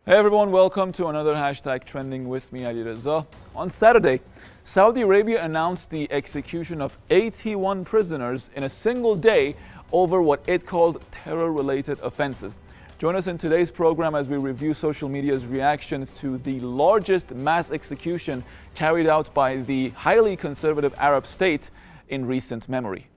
Hey everyone, welcome to another hashtag trending with me, Ali Reza. On Saturday, Saudi Arabia announced the execution of 81 prisoners in a single day over what it called terror-related offenses. Join us in today's program as we review social media's reaction to the largest mass execution carried out by the highly conservative Arab state in recent memory.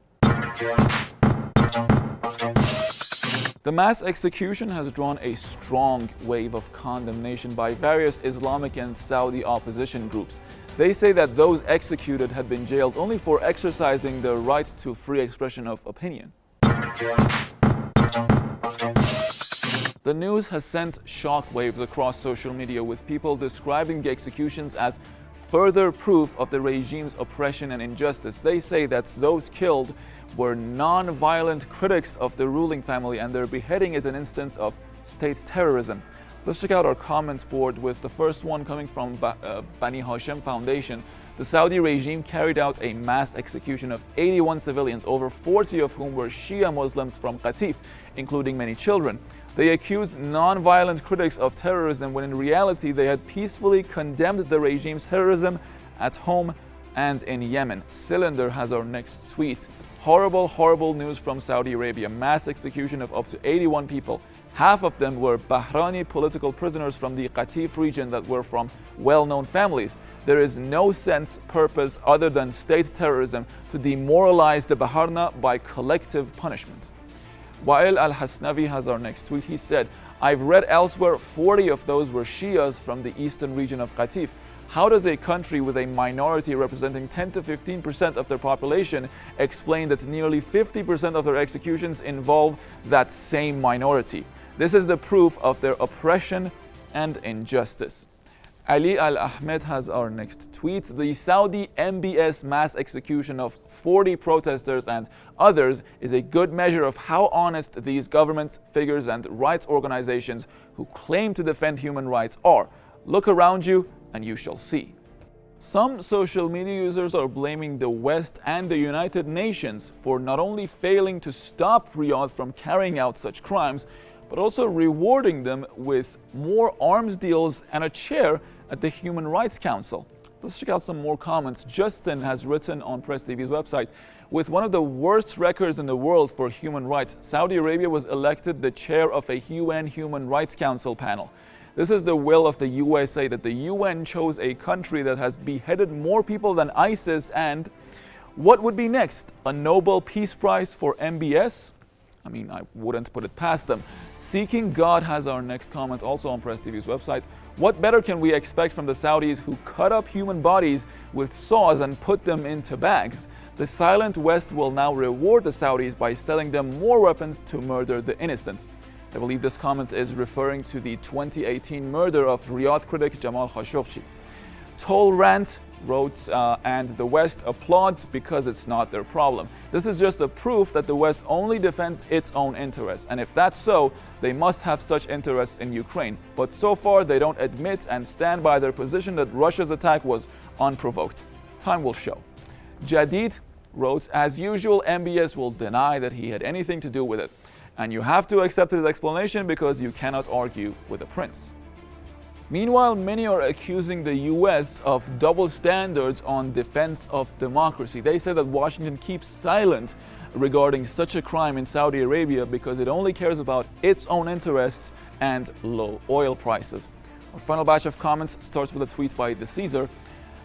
The mass execution has drawn a strong wave of condemnation by various Islamic and Saudi opposition groups. They say that those executed had been jailed only for exercising their right to free expression of opinion. The news has sent shockwaves across social media, with people describing the executions as further proof of the regime's oppression and injustice. They say that those killed were non-violent critics of the ruling family, and their beheading is an instance of state terrorism. Let's check out our comments board with the first one coming from Bani Hashim Foundation. The Saudi regime carried out a mass execution of 81 civilians, over 40 of whom were Shia Muslims from Qatif, including many children. They accused non-violent critics of terrorism when in reality they had peacefully condemned the regime's terrorism at home and in Yemen. Cylinder has our next tweet. Horrible, horrible news from Saudi Arabia. Mass execution of up to 81 people. Half of them were Bahrani political prisoners from the Qatif region that were from well-known families. There is no sense, purpose other than state terrorism to demoralize the Baharna by collective punishment. Wael Al-Hasnavi has our next tweet. He said, I've read elsewhere 40 of those were Shias from the eastern region of Qatif. How does a country with a minority representing 10 to 15% of their population explain that nearly 50% of their executions involve that same minority? This is the proof of their oppression and injustice. Ali Al-Ahmed has our next tweet. The Saudi MBS mass execution of 40 protesters and others is a good measure of how honest these government figures and rights organizations who claim to defend human rights are. Look around you and you shall see. Some social media users are blaming the West and the United Nations for not only failing to stop Riyadh from carrying out such crimes, but also rewarding them with more arms deals and a chair at the Human Rights Council. Let's check out some more comments. Justin has written on Press TV's website, with one of the worst records in the world for human rights, Saudi Arabia was elected the chair of a UN Human Rights Council panel. This is the will of the USA, that the UN chose a country that has beheaded more people than ISIS. And what would be next? A Nobel Peace Prize for MBS? I mean, I wouldn't put it past them. Seeking God has our next comment, also on Press TV's website. What better can we expect from the Saudis who cut up human bodies with saws and put them into bags? The silent West will now reward the Saudis by selling them more weapons to murder the innocent. I believe this comment is referring to the 2018 murder of Riyadh critic Jamal Khashoggi. Toll Rant wrote, and the West applauds because it's not their problem. This is just a proof that the West only defends its own interests. And if that's so, they must have such interests in Ukraine. But so far, they don't admit and stand by their position that Russia's attack was unprovoked. Time will show. Jadid wrote, as usual, MBS will deny that he had anything to do with it. And you have to accept his explanation because you cannot argue with a prince. Meanwhile, many are accusing the US of double standards on defense of democracy. They say that Washington keeps silent regarding such a crime in Saudi Arabia because it only cares about its own interests and low oil prices. Our final batch of comments starts with a tweet by The Caesar.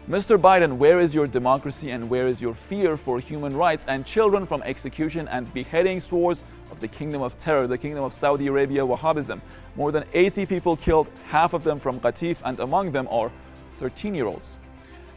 Mr. Biden, where is your democracy and where is your fear for human rights and children from execution and beheading swords of the kingdom of terror, the kingdom of Saudi Arabia, Wahhabism? More than 80 people killed, half of them from Qatif, and among them are 13-year-olds.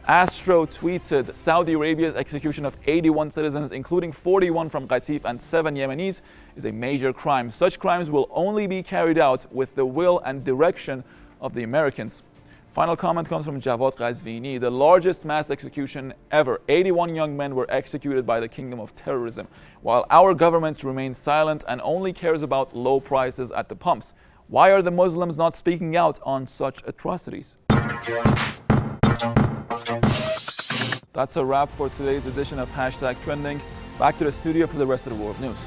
Astro tweeted, Saudi Arabia's execution of 81 citizens, including 41 from Qatif and 7 Yemenis, is a major crime. Such crimes will only be carried out with the will and direction of the Americans. Final comment comes from Javad Ghazvini. The largest mass execution ever. 81 young men were executed by the kingdom of terrorism, while our government remains silent and only cares about low prices at the pumps. Why are the Muslims not speaking out on such atrocities? That's a wrap for today's edition of Hashtag Trending. Back to the studio for the rest of the world news.